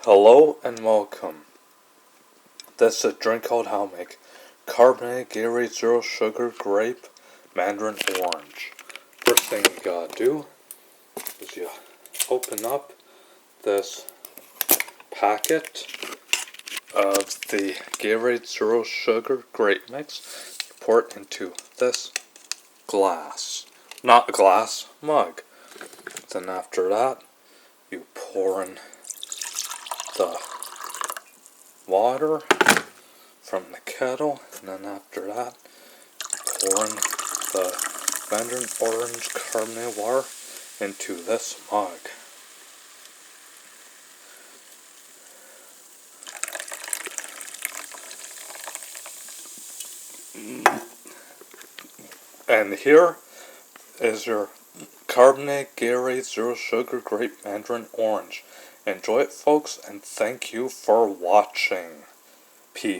Hello and welcome. This is a drink called how to make Carbonated Gatorade Zero Sugar Grape Mandarin Orange. First thing you gotta do is you open up this packet of the Gatorade Zero Sugar Grape mix. You pour it into this glass. Not glass, mug. Then after that, you pour in the water from the kettle, and then after that, pour in the Mandarin Orange Carbonated Water into this mug. And here is your Carbonated Gatorade Zero Sugar Grape Mandarin Orange. Enjoy it, folks, and thank you for watching. Peace.